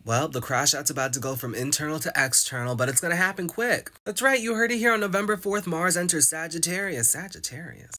Well, the crash out's about to go from internal to external, but it's gonna happen quick. That's right, you heard it here on November 4th, Mars enters Sagittarius.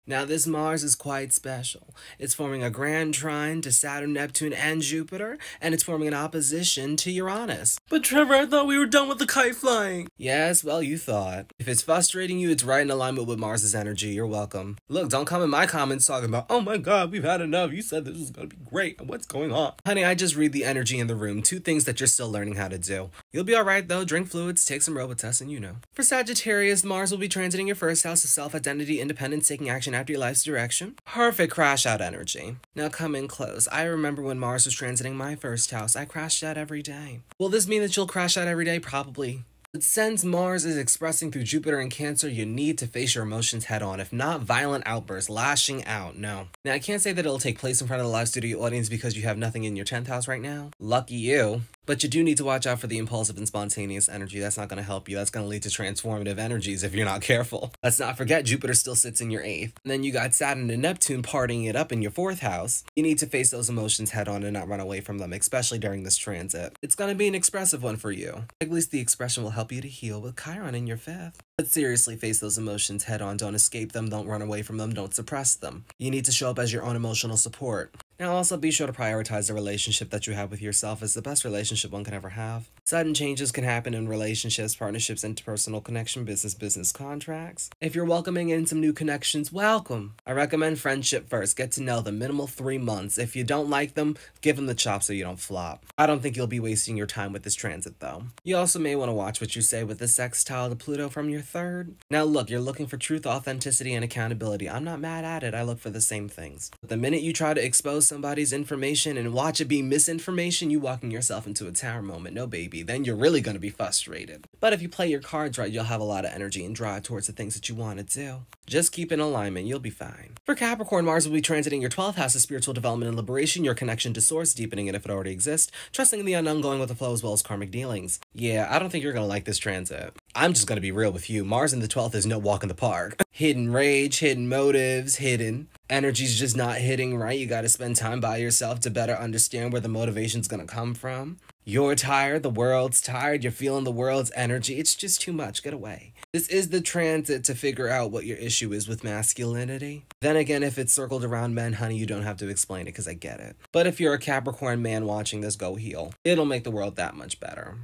Now, this Mars is quite special. It's forming a grand trine to Saturn, Neptune, and Jupiter, and it's forming an opposition to Uranus. But Trevor, I thought we were done with the kite flying. Yes, well, you thought. If it's frustrating you, it's right in alignment with Mars's energy. You're welcome. Look, don't come in my comments talking about, oh my god, we've had enough. You said this was gonna be great. What's going on? Honey, I just read the energy in the room. Two things that you're still learning how to do. You'll be alright though. Drink fluids, take some Robitussin, and you know. For Sagittarius, Mars will be transiting your first house of self-identity, independence, taking action after your life's direction. Perfect crash out energy. Now come in close. I remember when Mars was transiting my first house. I crashed out every day. Will this mean that you'll crash out every day? Probably. But since Mars is expressing through Jupiter and Cancer, you need to face your emotions head on. If not, violent outbursts, lashing out, no. Now, I can't say that it'll take place in front of the live studio audience because you have nothing in your 10th house right now. Lucky you. But you do need to watch out for the impulsive and spontaneous energy. That's not going to help you. That's going to lead to transformative energies if you're not careful. Let's not forget Jupiter still sits in your 8th. And then you got Saturn and Neptune partying it up in your 4th house. You need to face those emotions head on and not run away from them, especially during this transit. It's going to be an expressive one for you. At least the expression will help you to heal with Chiron in your 5th. But seriously, face those emotions head on. Don't escape them. Don't run away from them. Don't suppress them. You need to show up as your own emotional support. Now also be sure to prioritize the relationship that you have with yourself as the best relationship one can ever have. Sudden changes can happen in relationships, partnerships, interpersonal connection, business contracts. If you're welcoming in some new connections, welcome. I recommend friendship first. Get to know them, minimal 3 months. If you don't like them, give them the chop so you don't flop. I don't think you'll be wasting your time with this transit though. You also may want to watch what you say with the sextile to Pluto from your 3rd. Now look, you're looking for truth, authenticity, and accountability. I'm not mad at it. I look for the same things. But the minute you try to expose somebody's information and watch it be misinformation, you walking yourself into a tower moment. No baby, then you're really going to be frustrated. But if you play your cards right, you'll have a lot of energy and drive towards the things that you want to do. Just keep in alignment, you'll be fine. For Capricorn, Mars will be transiting your 12th house of spiritual development and liberation, your connection to source, deepening it if it already exists, trusting in the unknown, going with the flow as well as karmic dealings. Yeah, I don't think you're going to like this transit. I'm just going to be real with you. Mars in the 12th is no walk in the park. Hidden rage, hidden motives, hidden. Energy's just not hitting right. You got to spend time by yourself to better understand where the motivation's going to come from. You're tired, the world's tired, you're feeling the world's energy. It's just too much. Get away. This is the transit to figure out what your issue is with masculinity. Then again, if it's circled around men, honey, you don't have to explain it because I get it. But if you're a Capricorn man watching this, go heal. It'll make the world that much better.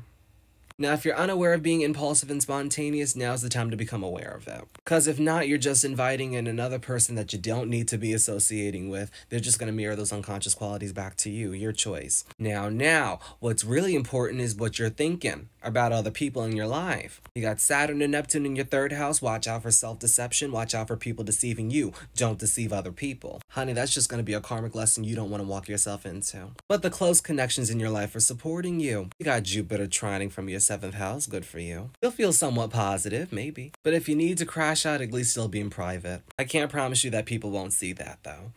Now, if you're unaware of being impulsive and spontaneous, now's the time to become aware of it. Because if not, you're just inviting in another person that you don't need to be associating with. They're just going to mirror those unconscious qualities back to you, your choice. Now, what's really important is what you're thinking about other people in your life. You got Saturn and Neptune in your 3rd house. Watch out for self-deception. Watch out for people deceiving you. Don't deceive other people. Honey, that's just going to be a karmic lesson you don't want to walk yourself into. But the close connections in your life are supporting you. You got Jupiter trining from your 7th house. Good for you. You'll feel somewhat positive, maybe. But if you need to crash out, at least it'll be in private. I can't promise you that people won't see that, though.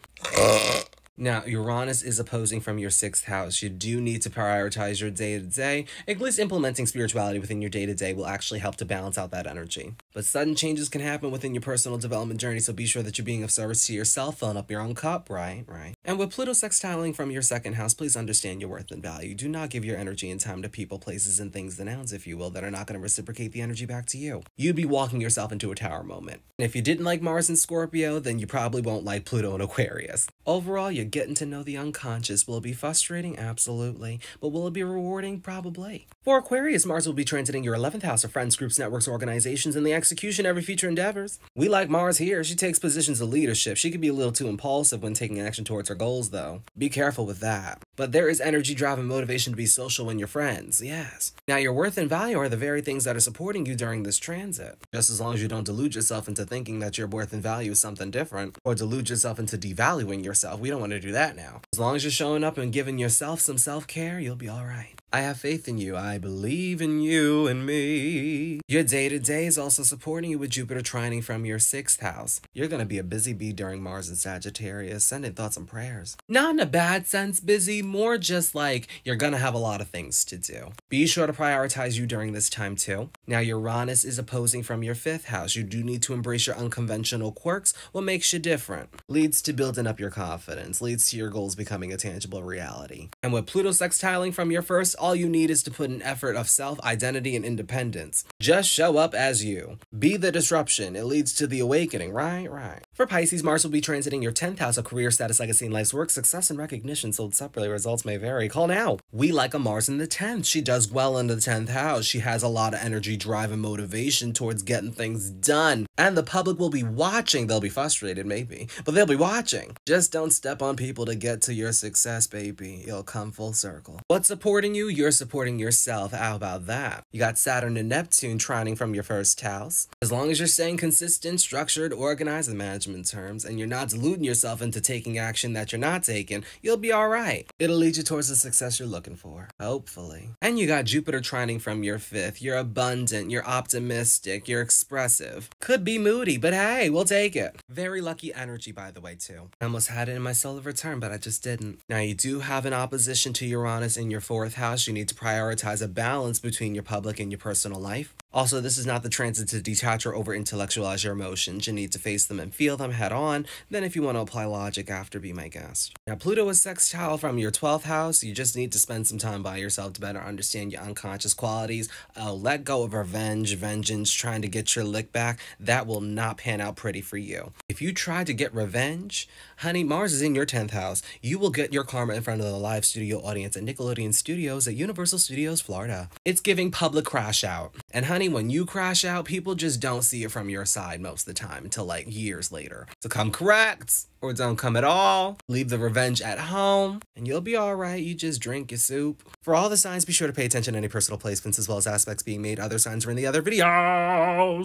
Now, Uranus is opposing from your 6th house. You do need to prioritize your day-to-day. At least implementing spirituality within your day-to-day will actually help to balance out that energy. But sudden changes can happen within your personal development journey, so be sure that you're being of service to yourself, filling up your own cup, right? And with Pluto sextiling from your 2nd house, please understand your worth and value. Do not give your energy and time to people, places, and things, the nouns, if you will, that are not going to reciprocate the energy back to you. You'd be walking yourself into a tower moment. And if you didn't like Mars in Scorpio, then you probably won't like Pluto in Aquarius. Overall, you're getting to know the unconscious. Will it be frustrating? Absolutely. But will it be rewarding? Probably. For Aquarius, Mars will be transiting your 11th house of friends, groups, networks, organizations, and the execution of every future endeavors. We like Mars here. She takes positions of leadership. She can be a little too impulsive when taking action towards her goals, though. Be careful with that. But there is energy, drive, and motivation to be social when you're friends. Yes. Now, your worth and value are the very things that are supporting you during this transit. Just as long as you don't delude yourself into thinking that your worth and value is something different, or delude yourself into devaluing yourself. We don't want to do that now. As long as you're showing up and giving yourself some self-care, you'll be all right. I have faith in you. I believe in you and me. Your day-to-day is also supporting you with Jupiter trining from your 6th house. You're going to be a busy bee during Mars and Sagittarius, sending thoughts and prayers. Not in a bad sense busy, more just like you're going to have a lot of things to do. Be sure to prioritize you during this time too. Now, Uranus is opposing from your 5th house. You do need to embrace your unconventional quirks. What makes you different? Leads to building up your confidence. Leads to your goals becoming a tangible reality. And with Pluto sextiling from your 1st, all you need is to put an effort of self-identity and independence. Just show up as you. Be the disruption. It leads to the awakening, right? For Pisces, Mars will be transiting your 10th house of career, status, legacy, and life's work, success, and recognition. Sold separately, results may vary. Call now. We like a Mars in the 10th. She does well in the 10th house. She has a lot of energy, drive, and motivation towards getting things done. And the public will be watching. They'll be frustrated, maybe, but they'll be watching. Just don't step on people to get to your success, baby. It'll come full circle. What's supporting you? You're supporting yourself. How about that? You got Saturn and Neptune trining from your first house. As long as you're staying consistent, structured, organized in management terms, and you're not deluding yourself into taking action that you're not taking, you'll be all right. It'll lead you towards the success you're looking for, hopefully. And you got Jupiter trining from your 5th. You're abundant, you're optimistic, you're expressive. Could be moody, but hey, we'll take it. Very lucky energy, by the way, too. I almost had it in my solar return, but I just didn't. Now, you do have an opposition to Uranus in your 4th house. You need to prioritize a balance between your public and your personal life. Also, this is not the transit to detach or over-intellectualize your emotions. You need to face them and feel them head on. Then if you want to apply logic after, be my guest. Now, Pluto is sextile from your 12th house. You just need to spend some time by yourself to better understand your unconscious qualities. Let go of revenge, vengeance, trying to get your lick back. That will not pan out pretty for you. If you try to get revenge, honey, Mars is in your 10th house. You will get your karma in front of the live studio audience at Nickelodeon Studios at Universal Studios, Florida. It's giving public crash out. And honey, when you crash out, people just don't see it from your side most of the time until like years later. So come correct or don't come at all. Leave the revenge at home and you'll be all right. You just drink your soup. For all the signs, be sure to pay attention to any personal placements as well as aspects being made. Other signs are in the other videos.